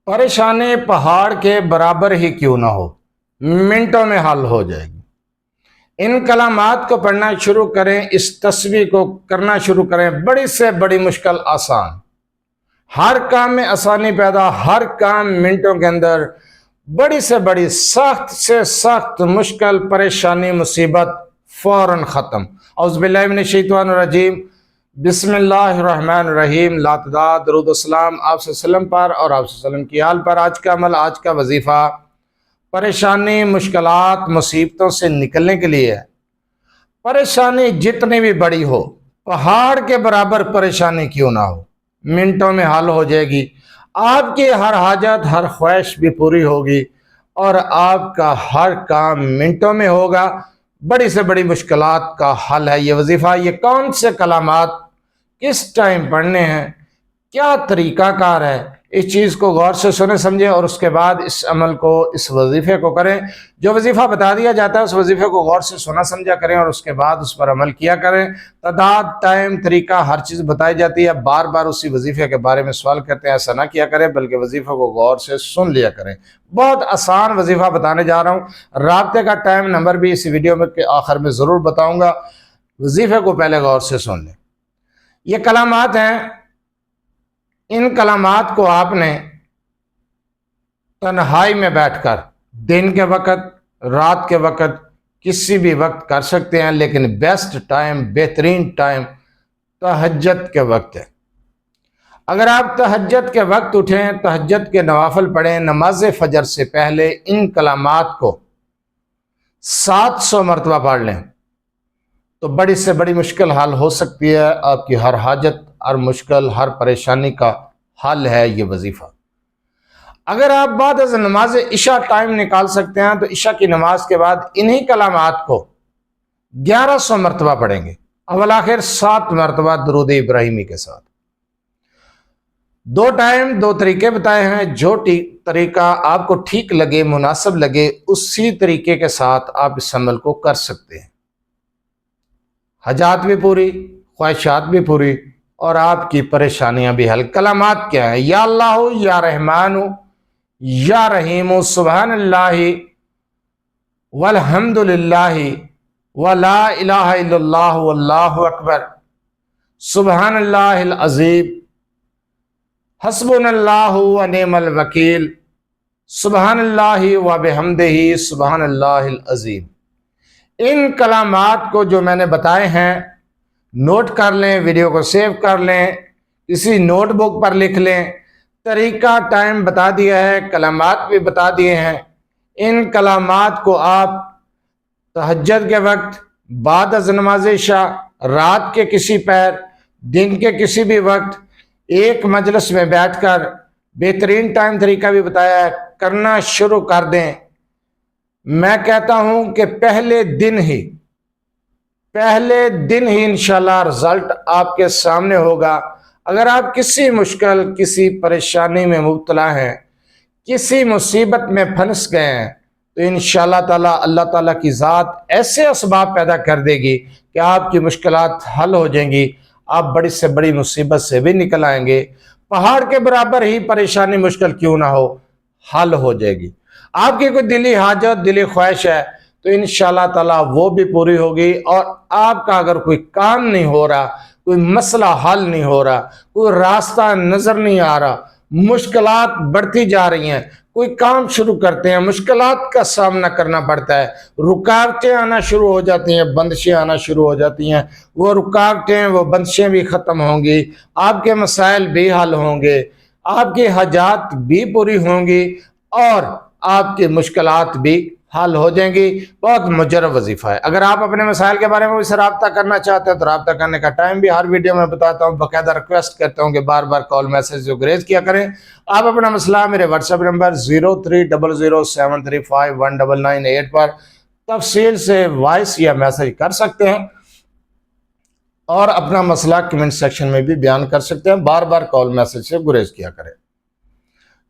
परेशानी पहाड़ के बराबर ही क्यों ना हो, मिनटों में हल हो जाएगी। इन कलामात को पढ़ना शुरू करें, इस तस्वीर को करना शुरू करें। बड़ी से बड़ी मुश्किल आसान, हर काम में आसानी पैदा, हर काम मिनटों के अंदर। बड़ी से बड़ी, सख्त से सख्त मुश्किल परेशानी मुसीबत फौरन ख़त्म। औज़ुबिल्लाहि मिनश्शैतानिर्रजीम, बिस्मिल्लाहिर्रहमानिर्रहीम। लातदाद दरूद व सलाम आप सल्लम पर और आप सल्लम की हाल पर। आज का अमल, आज का वजीफ़ा परेशानी, मुश्किलात, मुसीबतों से निकलने के लिए है। परेशानी जितनी भी बड़ी हो, पहाड़ के बराबर परेशानी क्यों ना हो, मिनटों में हल हो जाएगी। आपकी हर हाजत, हर ख्वाहिश भी पूरी होगी और आपका हर काम मिनटों में होगा। बड़ी से बड़ी मुश्किलात का हल है ये वजीफ़ा। ये कौन से कलामात किस टाइम पढ़ने हैं, क्या तरीक़ाकार है, इस चीज़ को गौर से सुने समझें और उसके बाद इस अमल को, इस वजीफ़े को करें। जो वजीफ़ा बता दिया जाता है उस वजीफ़े को गौर से सुना समझा करें और उसके बाद उस पर अमल किया करें। तादाद, टाइम, तरीका, हर चीज़ बताई जाती है। बार बार उसी वजीफ़े के बारे में सवाल करते हैं, ऐसा ना किया करें, बल्कि वजीफ़े को गौर से सुन लिया करें। बहुत आसान वजीफ़ा बताने जा रहा हूँ। राब्ते का टाइम नंबर भी इस वीडियो में के आखिर में ज़रूर बताऊँगा। वजीफ़े को पहले गौर से सुन लें। ये कलामात हैं, इन कलामात को आपने तन्हाई में बैठकर दिन के वक़्त, रात के वक़्त, किसी भी वक्त कर सकते हैं, लेकिन बेस्ट टाइम, बेहतरीन टाइम तहज्जुद के वक्त है। अगर आप तहज्जुद के वक्त उठें, तहज्जुद के नवाफिल पढ़ें, नमाज फजर से पहले इन कलामात को 700 मरतबा पढ़ लें तो बड़ी से बड़ी मुश्किल हल हो सकती है। आपकी हर हाजत, हर मुश्किल, हर परेशानी का हल है ये वजीफ़ा। अगर आप बाद नमाज इशा टाइम निकाल सकते हैं तो इशा की नमाज के बाद इन्हीं कलामात को 1100 मरतबा पढ़ेंगे, अवल आखिर 7 मरतबा दरूद इब्राहिमी के साथ। 2 टाइम, 2 तरीके बताए हैं। जो तरीका आपको ठीक लगे, मुनासिब लगे, उसी तरीके के साथ आप इस अमल को कर सकते हैं। हजात भी पूरी, ख्वाहिशात भी पूरी और आपकी परेशानियां भी हल। कलामात क्या है? या अल्लाह, या रहमानु, या रहीम, सुबहानल्लाहि वल्हम्दुलिल्लाहि वला इलाहा इल्लल्लाह वल्लाहु अकबर, सुबहानल्लाहिल अज़ीम, हस्बुनल्लाहु व निअमल वकील, सुबहानल्लाहि व बिहम्दिही, सुबहानल्लाहिल अज़ीम। इन कलामात को जो मैंने बताए हैं नोट कर लें, वीडियो को सेव कर लें, किसी नोटबुक पर लिख लें। तरीका, टाइम बता दिया है, कलामात भी बता दिए हैं। इन कलामात को आप तहज्जुद के वक्त, बाद अज़ नमाज़ इशा, रात के किसी पहर, दिन के किसी भी वक्त, एक मजलिस में बैठकर, बेहतरीन टाइम तरीका भी बताया है, करना शुरू कर दें। मैं कहता हूं कि पहले दिन ही इंशाल्लाह रिजल्ट आपके सामने होगा। अगर आप किसी मुश्किल, किसी परेशानी में मुब्तला हैं, किसी मुसीबत में फंस गए हैं, तो इंशाल्लाह ताला अल्लाह ताला की ज़ात ऐसे असबाब पैदा कर देगी कि आपकी मुश्किलात हल हो जाएंगी। आप बड़ी से बड़ी मुसीबत से भी निकल आएंगे। पहाड़ के बराबर ही परेशानी, मुश्किल क्यों ना हो, हल हो जाएगी। आपकी कोई दिली हाजत, दिली ख्वाहिश है तो इंशाल्लाह ताला वो भी पूरी होगी। और आपका अगर कोई काम नहीं हो रहा, कोई मसला हल नहीं हो रहा, कोई रास्ता नजर नहीं आ रहा, मुश्किलात बढ़ती जा रही हैं, कोई काम शुरू करते हैं, मुश्किलात का सामना करना पड़ता है, रुकावटें आना शुरू हो जाती हैं, बंदिशें आना शुरू हो जाती हैं, वो रुकावटें, वो बंदिशें भी ख़त्म होंगी, आपके मसाइल भी हल होंगे, आपकी हाजात भी पूरी होंगी और आपकी मुश्किलात भी हल हो जाएंगी। बहुत मुजरब वजीफा है। अगर आप अपने मसाइल के बारे में भी रब्ता करना चाहते हैं तो रब्ता करने का टाइम भी हर वीडियो में बताता हूँ। बाकायदा रिक्वेस्ट करता हूँ कि बार बार कॉल मैसेज जो ग्रेज किया करें। आप अपना मसला मेरे व्हाट्सएप नंबर 030073519998 पर तफसील से वॉइस या मैसेज कर सकते हैं और अपना मसला कमेंट सेक्शन में भी बयान कर सकते हैं। बार बार कॉल मैसेज से गुरेज किया करें।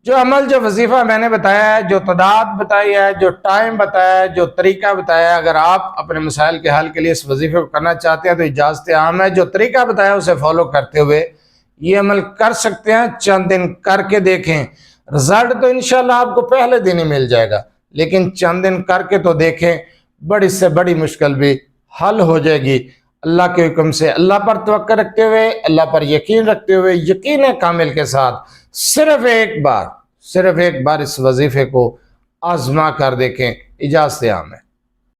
जो अमल, जो वजीफा मैंने बताया है, जो तादाद बताई है, जो टाइम बताया है, जो तरीका बताया है, अगर आप अपने मसाइल के हल के लिए इस वजीफे को करना चाहते हैं तो इजाज़त आम है। जो तरीका बताया उसे फॉलो करते हुए ये अमल कर सकते हैं। चंद दिन करके देखें, رزلٹ تو انشاءاللہ آپ کو پہلے دن ہی مل جائے گا، لیکن چند دن کر کے تو دیکھیں، بڑی سے بڑی مشکل بھی حل ہو جائے گی اللہ کے حکم سے۔ اللہ پر توقع رکھتے ہوئے، اللہ پر یقین رکھتے ہوئے، یقین کامل کے ساتھ صرف ایک بار اس وظیفے کو آزما کر دیکھیں۔ اجازت عام ہے۔